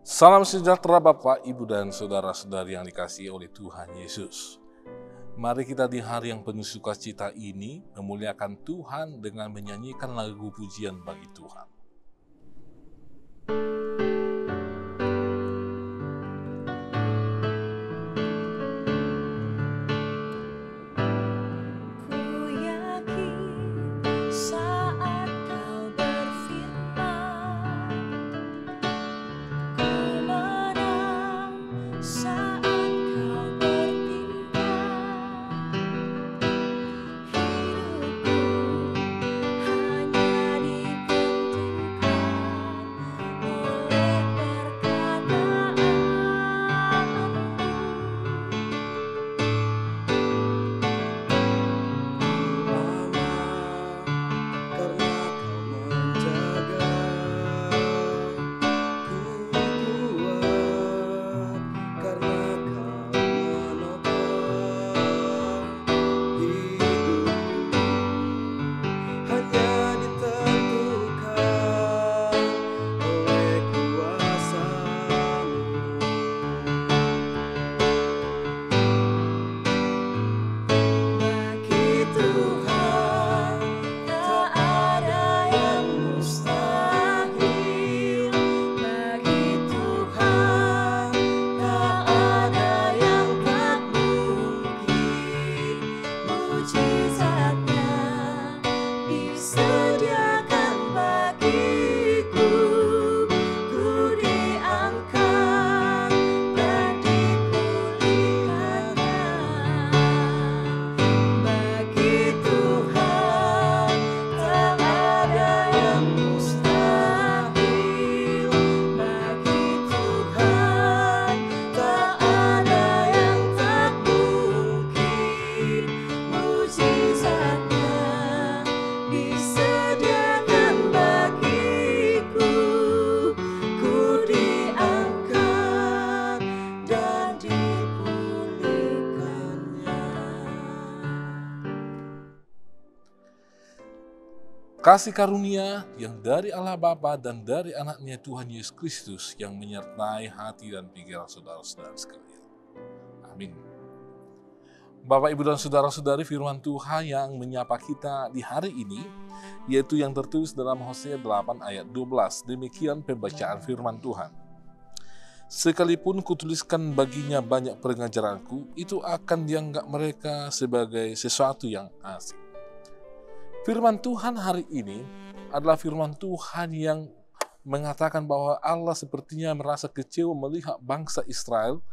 Salam sejahtera Bapak, Ibu, dan saudara-saudari yang dikasihi oleh Tuhan Yesus. Mari kita di hari yang penuh sukacita ini memuliakan Tuhan dengan menyanyikan lagu pujian bagi Tuhan. Kasih karunia yang dari Allah Bapa dan dari anaknya Tuhan Yesus Kristus yang menyertai hati dan pikiran saudara-saudara sekalian. Amin. Bapak, Ibu, dan saudara-saudari, firman Tuhan yang menyapa kita di hari ini, yaitu yang tertulis dalam Hosea 8 ayat 12. Demikian pembacaan firman Tuhan. Sekalipun kutuliskan baginya banyak pengajaranku, itu akan dianggap mereka sebagai sesuatu yang asing. Firman Tuhan hari ini adalah firman Tuhan yang mengatakan bahwa Allah sepertinya merasa kecewa melihat bangsa Israel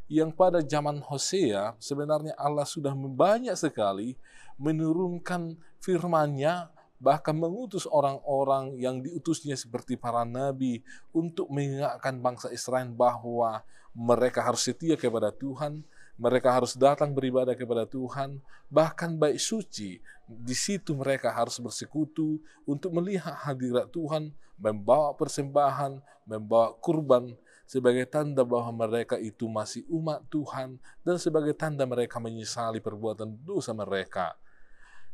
yang pada zaman Hosea sebenarnya Allah sudah banyak sekali menurunkan firman-Nya, bahkan mengutus orang-orang yang diutusnya seperti para nabi untuk mengingatkan bangsa Israel bahwa mereka harus setia kepada Tuhan, mereka harus datang beribadah kepada Tuhan, bahkan bait suci. Di situ mereka harus bersekutu untuk melihat hadirat Tuhan, membawa persembahan, membawa kurban, sebagai tanda bahwa mereka itu masih umat Tuhan, dan sebagai tanda mereka menyesali perbuatan dosa mereka.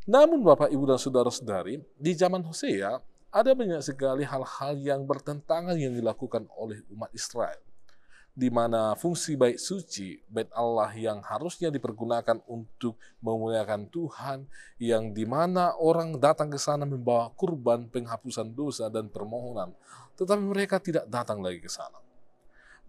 Namun Bapak, Ibu, dan saudara-saudari, di zaman Hosea, ada banyak sekali hal-hal yang bertentangan yang dilakukan oleh umat Israel, di mana fungsi bait suci, bait Allah yang harusnya dipergunakan untuk memuliakan Tuhan, yang di mana orang datang ke sana membawa kurban penghapusan dosa dan permohonan, tetapi mereka tidak datang lagi ke sana.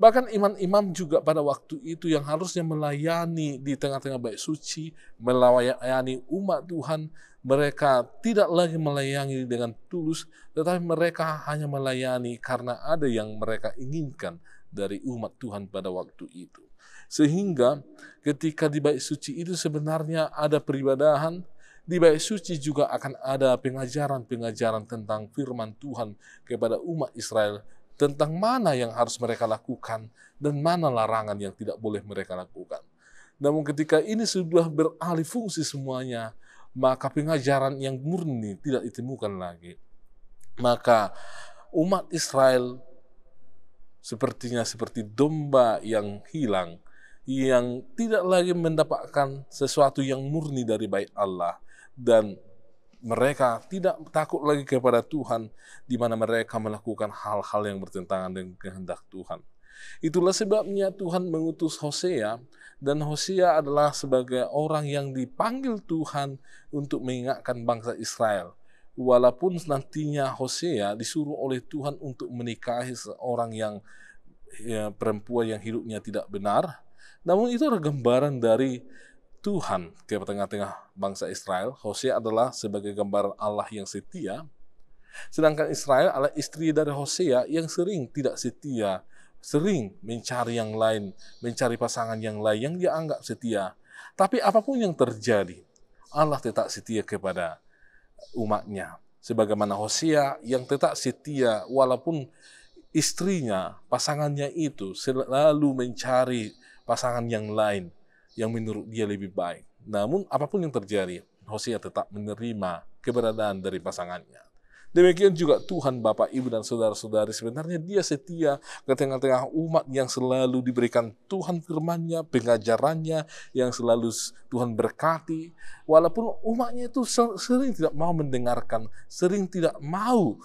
Bahkan imam-imam juga pada waktu itu yang harusnya melayani di tengah-tengah bait suci, melayani umat Tuhan, mereka tidak lagi melayani dengan tulus, tetapi mereka hanya melayani karena ada yang mereka inginkan dari umat Tuhan pada waktu itu. Sehingga ketika di bait suci itu sebenarnya ada peribadahan, di bait suci juga akan ada pengajaran-pengajaran tentang firman Tuhan kepada umat Israel, tentang mana yang harus mereka lakukan dan mana larangan yang tidak boleh mereka lakukan. Namun ketika ini sudah beralih fungsi semuanya, maka pengajaran yang murni tidak ditemukan lagi. Maka umat Israel sepertinya seperti domba yang hilang, yang tidak lagi mendapatkan sesuatu yang murni dari bait Allah, dan mereka tidak takut lagi kepada Tuhan, di mana mereka melakukan hal-hal yang bertentangan dengan kehendak Tuhan. Itulah sebabnya Tuhan mengutus Hosea, dan Hosea adalah sebagai orang yang dipanggil Tuhan untuk mengingatkan bangsa Israel. Walaupun nantinya Hosea disuruh oleh Tuhan untuk menikahi seorang yang perempuan yang hidupnya tidak benar, namun itu adalah gambaran dari Tuhan ke tengah-tengah bangsa Israel. Hosea adalah sebagai gambaran Allah yang setia, sedangkan Israel adalah istri dari Hosea yang sering tidak setia, sering mencari yang lain, mencari pasangan yang lain yang dia anggap setia. Tapi apapun yang terjadi, Allah tetap setia kepada umatnya. Sebagaimana Hosea yang tetap setia walaupun istrinya, pasangannya itu selalu mencari pasangan yang lain yang menurut dia lebih baik. Namun apapun yang terjadi, Hosea tetap menerima keberadaan dari pasangannya. Demikian juga Tuhan, Bapak, Ibu, dan saudara-saudari, sebenarnya dia setia ke tengah-tengah umat yang selalu diberikan Tuhan firman-Nya, pengajarannya yang selalu Tuhan berkati. Walaupun umatnya itu sering tidak mau mendengarkan, sering tidak mau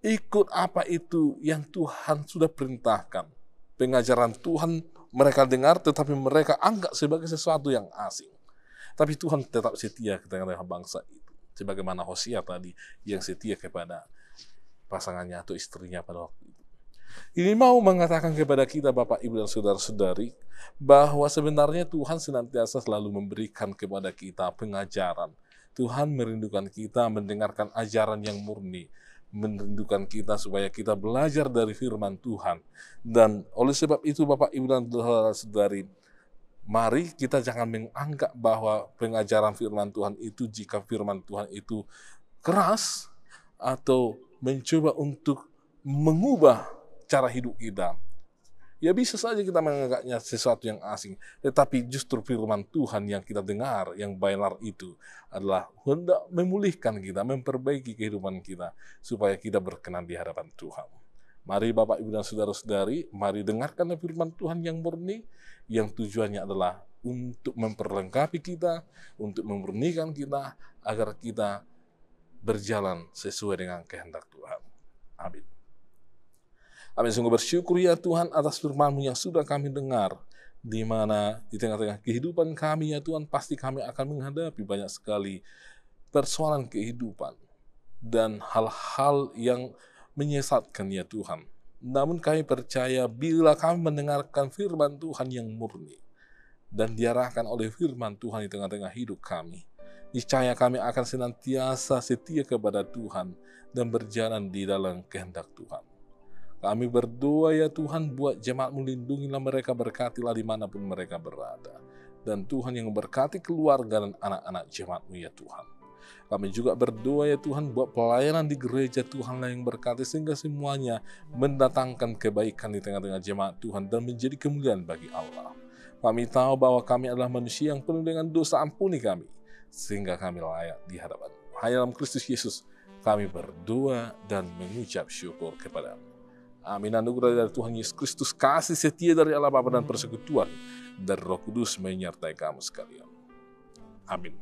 ikut apa itu yang Tuhan sudah perintahkan. Pengajaran Tuhan mereka dengar, tetapi mereka anggap sebagai sesuatu yang asing. Tapi Tuhan tetap setia ke tengah-tengah bangsa itu. Sebagaimana Hosea tadi yang setia kepada pasangannya atau istrinya pada waktu itu. Ini mau mengatakan kepada kita, Bapak, Ibu, dan saudara-saudari, bahwa sebenarnya Tuhan senantiasa selalu memberikan kepada kita pengajaran. Tuhan merindukan kita mendengarkan ajaran yang murni, merindukan kita supaya kita belajar dari firman Tuhan. Dan oleh sebab itu, Bapak, Ibu, dan saudara-saudari, mari kita jangan menganggap bahwa pengajaran firman Tuhan itu, jika firman Tuhan itu keras atau mencoba untuk mengubah cara hidup kita. Ya bisa saja kita menganggapnya sesuatu yang asing, tetapi justru firman Tuhan yang kita dengar, yang benar itu adalah hendak memulihkan kita, memperbaiki kehidupan kita, supaya kita berkenan di hadapan Tuhan. Mari Bapak, Ibu, dan saudara-saudari, mari dengarkan firman Tuhan yang murni, yang tujuannya adalah untuk memperlengkapi kita, untuk memurnikan kita, agar kita berjalan sesuai dengan kehendak Tuhan. Amin. Kami sungguh bersyukur ya Tuhan atas firman-Mu yang sudah kami dengar, di mana di tengah-tengah kehidupan kami ya Tuhan, pasti kami akan menghadapi banyak sekali persoalan kehidupan dan hal-hal yang menyesatkan ya Tuhan. Namun kami percaya bila kami mendengarkan firman Tuhan yang murni dan diarahkan oleh firman Tuhan di tengah-tengah hidup kami, niscaya kami akan senantiasa setia kepada Tuhan dan berjalan di dalam kehendak Tuhan. Kami berdoa ya Tuhan, buat jemaat-Mu, lindungilah mereka, berkatilah dimanapun mereka berada. Dan Tuhan yang berkati keluarga dan anak-anak jemaat-Mu ya Tuhan. Kami juga berdoa ya Tuhan, buat pelayanan di gereja Tuhan yang berkati, sehingga semuanya mendatangkan kebaikan di tengah-tengah jemaat Tuhan dan menjadi kemuliaan bagi Allah. Kami tahu bahwa kami adalah manusia yang penuh dengan dosa, ampuni kami, sehingga kami layak di hadapan. Hanya dalam Kristus Yesus kami berdoa dan mengucap syukur kepada-Mu. Amin. Anugerah dari Tuhan Yesus Kristus, kasih setia dari Allah Bapa dan persekutuan dari Roh Kudus menyertai kamu sekalian. Amin.